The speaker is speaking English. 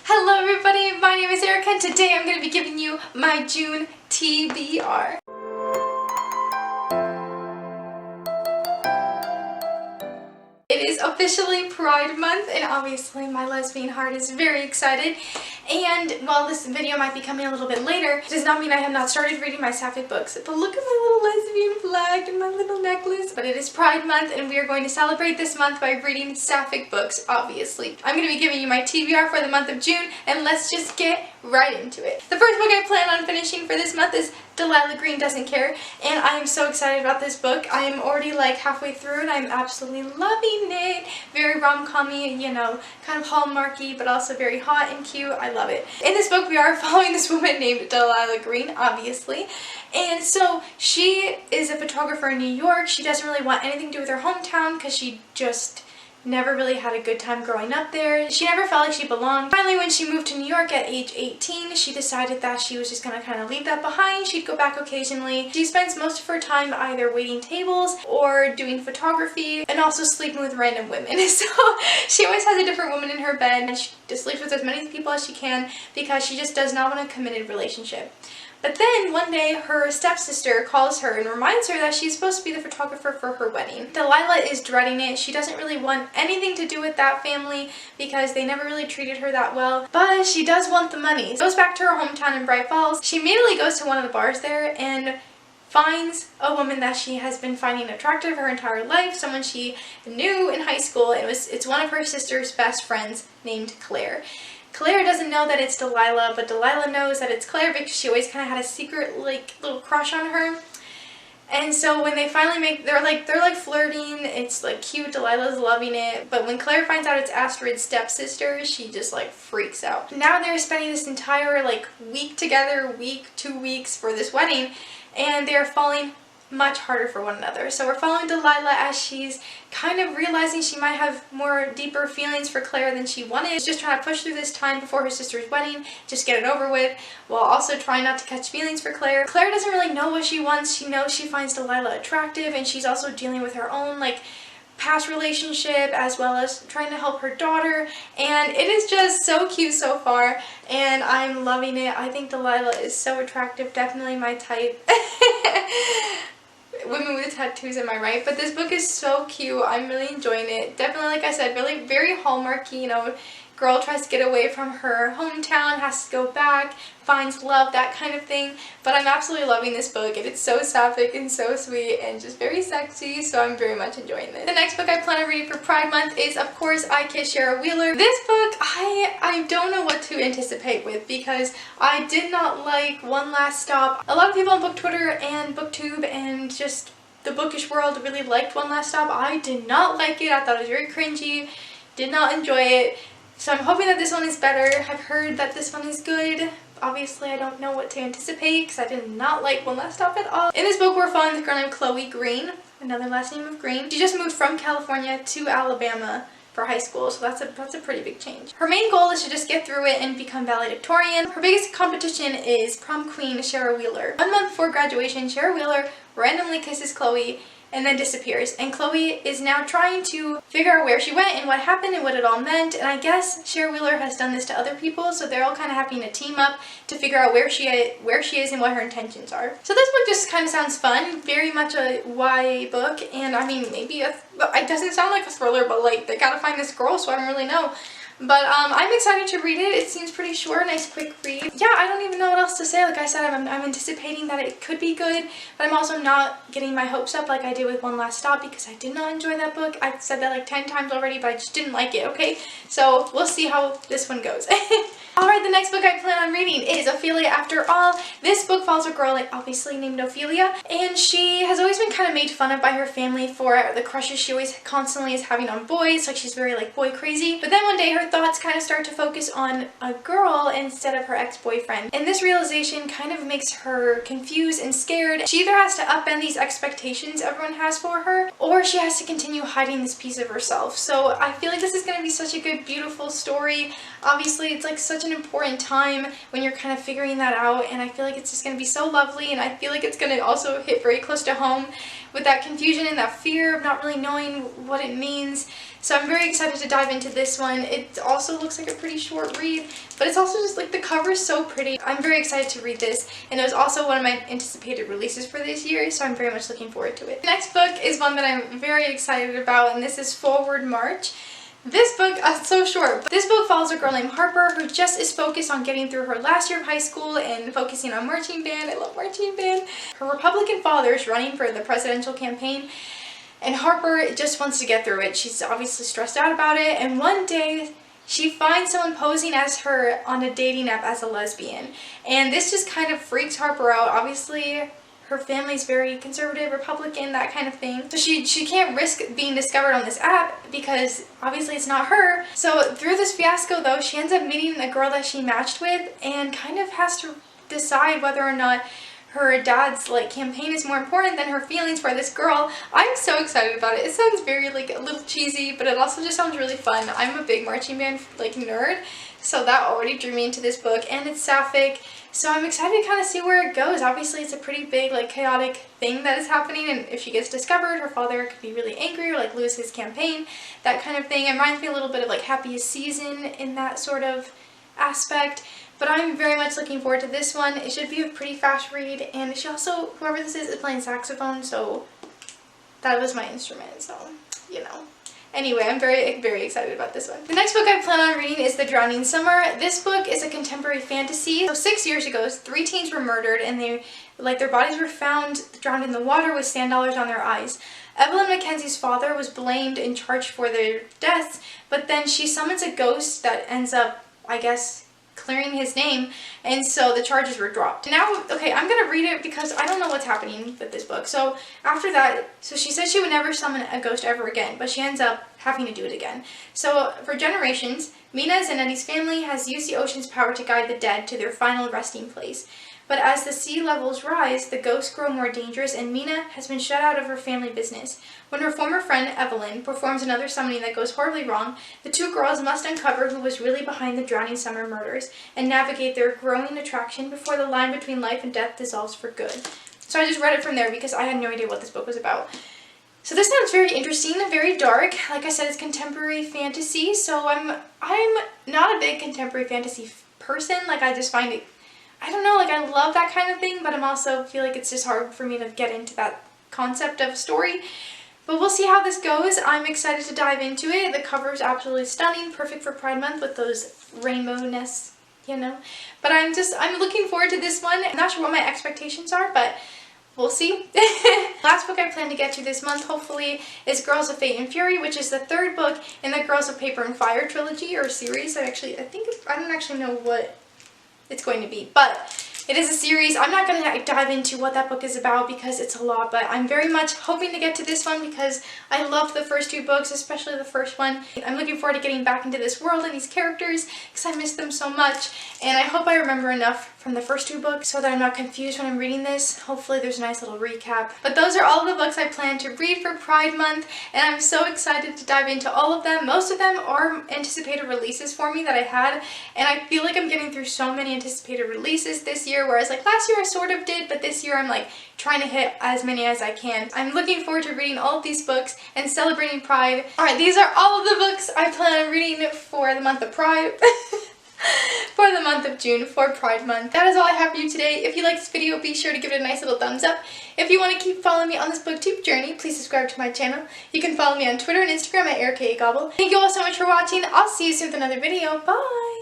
Hello everybody, my name is Erica and today I'm going to be giving you my June TBR. It is officially Pride Month and obviously my lesbian heart is very excited. And while this video might be coming a little bit later, it does not mean I have not started reading my sapphic books. But look at my little lesbian flag and my little necklace. But it is Pride Month and we are going to celebrate this month by reading sapphic books, obviously. I'm going to be giving you my TBR for the month of June and let's just get right into it. The first book I plan on finishing for this month is Delilah Green Doesn't Care, and I am so excited about this book. I am already like halfway through and I'm absolutely loving it. Very rom-com-y, you know, kind of hallmarky, but also very hot and cute. I love it. In this book we are following this woman named Delilah Green, obviously. And so she is a photographer in New York. She doesn't really want anything to do with her hometown because she just never really had a good time growing up there. She never felt like she belonged. Finally, when she moved to New York at age 18, she decided that she was just gonna kind of leave that behind. She'd go back occasionally. She spends most of her time either waiting tables or doing photography and also sleeping with random women. So she always has a different woman in her bed and she just sleeps with as many people as she can because she just does not want a committed relationship. But then one day her stepsister calls her and reminds her that she's supposed to be the photographer for her wedding. Delilah is dreading it. She doesn't really want anything to do with that family because they never really treated her that well. But she does want the money. She goes back to her hometown in Bright Falls. She immediately goes to one of the bars there and finds a woman that she has been finding attractive her entire life, someone she knew in high school, and it's one of her sister's best friends named Claire. Claire doesn't know that it's Delilah, but Delilah knows that it's Claire because she always kind of had a secret, like, little crush on her. And so when they finally they're like flirting, it's like cute, Delilah's loving it. But when Claire finds out it's Astrid's stepsister, she just like freaks out. Now they're spending this entire like week together, 2 weeks for this wedding, and they're falling much harder for one another. So we're following Delilah as she's kind of realizing she might have more deeper feelings for Claire than she wanted. She's just trying to push through this time before her sister's wedding, just get it over with, while also trying not to catch feelings for Claire. Claire doesn't really know what she wants. She knows she finds Delilah attractive and she's also dealing with her own like past relationship as well as trying to help her daughter, and it is just so cute so far and I'm loving it. I think Delilah is so attractive, definitely my type. Women with tattoos, am I right? But this book is so cute. I'm really enjoying it. Definitely, like I said, really very hallmarky, you know, girl tries to get away from her hometown, has to go back, finds love, that kind of thing. But I'm absolutely loving this book and it's so sapphic and so sweet and just very sexy, so I'm very much enjoying this. The next book I plan on reading for Pride Month is, of course, I Kiss Shara Wheeler. This book, I don't know what to anticipate with because I did not like One Last Stop. A lot of people on book Twitter and booktube and just the bookish world really liked One Last Stop. I did not like it. I thought it was very cringy, did not enjoy it. So I'm hoping that this one is better. I've heard that this one is good. Obviously, I don't know what to anticipate because I did not like One Last Stop at all. In this book, we're following the girl named Chloe Green, another last name of Green. She just moved from California to Alabama for high school, so that's a pretty big change. Her main goal is to just get through it and become valedictorian. Her biggest competition is prom queen Shara Wheeler. 1 month before graduation, Shara Wheeler randomly kisses Chloe and then disappears. And Chloe is now trying to figure out where she went and what happened and what it all meant. And I guess Shara Wheeler has done this to other people, so they're all kind of having to team up to figure out where she is and what her intentions are. So this book just kind of sounds fun, very much a YA book, and I mean maybe it doesn't sound like a thriller, but like they gotta find this girl, so I don't really know. But I'm excited to read it. It seems pretty short, nice quick read. Yeah, I don't even know what else to say. Like I said, I'm anticipating that it could be good, but I'm also not getting my hopes up like I did with One Last Stop because I did not enjoy that book. I've said that like 10 times already, but I just didn't like it, okay? So we'll see how this one goes. Alright, the next book I plan on reading is Ophelia After All. This book follows a girl obviously named Ophelia, and she has always been kind of made fun of by her family for the crushes she always constantly is having on boys, like she's very like boy crazy. But then one day her thoughts kind of start to focus on a girl instead of her ex-boyfriend, and this realization kind of makes her confused and scared. She either has to upend these expectations everyone has for her, or she has to continue hiding this piece of herself. So I feel like this is going to be such a good, beautiful story. Obviously, it's like such an important time when you're kind of figuring that out, and I feel like it's just going to be so lovely, and I feel like it's going to also hit very close to home with that confusion and that fear of not really knowing what it means. So I'm very excited to dive into this one. It also looks like a pretty short read, but it's also just like the cover is so pretty. I'm very excited to read this, and it was also one of my anticipated releases for this year, so I'm very much looking forward to it. The next book is one that I'm very excited about, and this is Forward March. This book, so short, but this book follows a girl named Harper who just is focused on getting through her last year of high school and focusing on marching band. I love marching band. Her Republican father is running for the presidential campaign, and Harper just wants to get through it. She's obviously stressed out about it, and one day she finds someone posing as her on a dating app as a lesbian, and this just kind of freaks Harper out. Obviously, her family's very conservative, Republican, that kind of thing. So she can't risk being discovered on this app because obviously it's not her. So through this fiasco though, she ends up meeting a girl that she matched with and kind of has to decide whether or not her dad's campaign is more important than her feelings for this girl. I'm so excited about it. It sounds very a little cheesy, but it also just sounds really fun. I'm a big marching band nerd, so that already drew me into this book, and it's sapphic. So I'm excited to kind of see where it goes. Obviously it's a pretty big chaotic thing that is happening, and if she gets discovered, her father could be really angry or lose his campaign, that kind of thing. It reminds me a little bit of Happiest Season in that sort of aspect. But I'm very much looking forward to this one. It should be a pretty fast read, and she also, whoever this is playing saxophone, so that was my instrument, so, you know. Anyway, I'm very, very excited about this one. The next book I plan on reading is The Drowning Summer. This book is a contemporary fantasy. So 6 years ago, 3 teens were murdered, and their bodies were found drowned in the water with sand dollars on their eyes. Evelyn Mackenzie's father was blamed and charged for their deaths, but then she summons a ghost that ends up, I guess, clearing his name, and so the charges were dropped. Now, okay, I'm gonna read it because I don't know what's happening with this book. So after that, so she said she would never summon a ghost ever again, but she ends up having to do it again. So for generations, Mina Zanetti's family has used the ocean's power to guide the dead to their final resting place. But as the sea levels rise, the ghosts grow more dangerous, and Mina has been shut out of her family business. When her former friend, Evelyn, performs another summoning that goes horribly wrong, the 2 girls must uncover who was really behind the Drowning Summer murders and navigate their growing attraction before the line between life and death dissolves for good. So I just read it from there because I had no idea what this book was about. So this sounds very interesting and very dark. Like I said, it's contemporary fantasy, so I'm not a big contemporary fantasy person. I just find it, I don't know, I love that kind of thing, but I'm also feel like it's just hard for me to get into that concept of a story. But we'll see how this goes. I'm excited to dive into it. The cover is absolutely stunning, perfect for Pride Month with those rainbow-ness, you know. But I'm looking forward to this one. I'm not sure what my expectations are, but we'll see. Last book I plan to get to this month, hopefully, is Girls of Fate and Fury, which is the 3rd book in the Girls of Paper and Fire trilogy or series. I don't actually know what it's going to be, but it is a series. I'm not going to dive into what that book is about because it's a lot, but I'm very much hoping to get to this one because I loved the first 2 books, especially the first one. I'm looking forward to getting back into this world and these characters because I miss them so much, and I hope I remember enough from the first 2 books so that I'm not confused when I'm reading this. Hopefully there's a nice little recap. But those are all the books I plan to read for Pride Month, and I'm so excited to dive into all of them. Most of them are anticipated releases for me that I had, and I feel like I'm getting through so many anticipated releases this year, whereas last year I sort of did, but this year I'm trying to hit as many as I can. I'm looking forward to reading all of these books and celebrating Pride. Alright, these are all of the books I plan on reading for the month of Pride. For the month of June, for Pride Month. That is all I have for you today. If you like this video, be sure to give it a nice little thumbs up. If you want to keep following me on this booktube journey, please subscribe to my channel. You can follow me on Twitter and Instagram at ErikaAGobble. Thank you all so much for watching. I'll see you soon with another video. Bye!